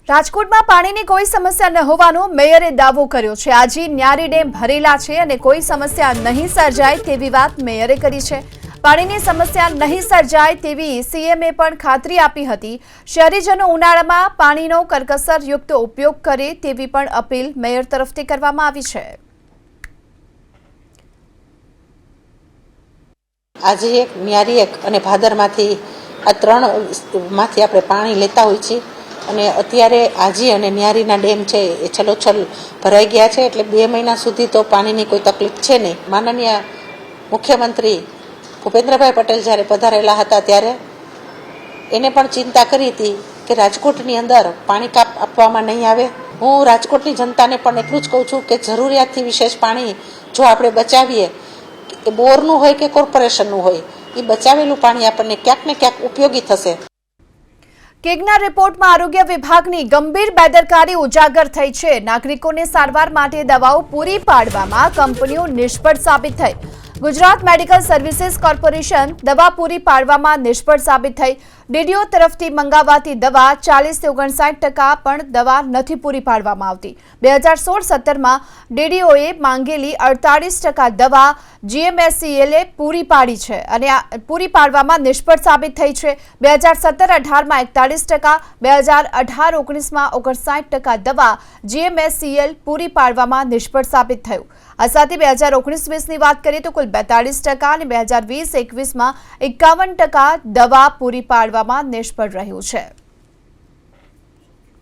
રાજકોટમાં પાણીની કોઈ સમસ્યા ન હોવાનો મેયરે દાવો કર્યો છે। આજે ન્યારી ડેમ ભરેલા છે અને કોઈ સમસ્યા નહીં સર્જાય તેવી વાત મેયરે કરી છે। પાણીની સમસ્યા નહીં સર્જાય તેવી સીએમએ પણ ખાતરી આપી હતી। શહેરીજનો ઉનાળામાં પાણીનો કરકસરયુક્ત ઉપયોગ કરે તેવી પણ અપીલ મેયર તરફથી કરવામાં આવી છે। આજે એક ન્યારી એક અને ભાદરમાંથી આ ત્રણમાંથી આપણે પાણી લેતા હોય છીએ અને અત્યારે આજી અને ન્યારીના ડેમ છે એ છલોછલ ભરાઈ ગયા છે, એટલે 2 મહિના સુધી તો પાણીની કોઈ તકલીફ છે નહીં। માનનીય મુખ્યમંત્રી ભૂપેન્દ્રભાઈ પટેલ જ્યારે પધારેલા હતા ત્યારે એને પણ ચિંતા કરી હતી કે રાજકોટની અંદર પાણી કાપ આપવામાં નહીં આવે। હું રાજકોટની જનતાને પણ એટલું જ કહું છું કે જરૂરિયાતથી વિશેષ પાણી જો આપણે બચાવીએ, એ બોરનું હોય કે કોર્પોરેશનનું હોય, એ બચાવેલું પાણી આપણને ક્યાંક ને ક્યાંક ઉપયોગી થશે। કેગના રિપોર્ટમાં આરોગ્ય વિભાગની ગંભીર બેદરકારી ઉજાગર થઈ છે। નાગરિકોને સારવાર માટે દવાઓ પૂરી પાડવામાં કંપનીઓ નિષ્ફળ સાબિત થઈ। ગુજરાત મેડિકલ સર્વિસીસ કોર્પોરેશન દવા પૂરી પાડવામાં નિષ્ફળ સાબિત થઈ। ડીડીઓ તરફથી મંગાવાતી દવા 40 થી 59% પણ દવા નથી પૂરી પાડવામાં આવતી। 2016-17માં ડીડીઓએ માંગેલી 48% દવા જીએમએસસીએલે પૂરી પાડી છે અને પૂરી પાડવામાં નિષ્ફળ સાબિત થઈ છે। 2017-18માં 41%, 2018-19માં 59% દવા જીએમએસસીએલ પૂરી પાડવામાં નિષ્ફળ સાબિત થયું। આ સાથે 2019-20ની વાત કરીએ તો કુલ 42% અને 2020-21માં 51% દવા પૂરી પાડવામાં નિષ્ફળ રહ્યું છે।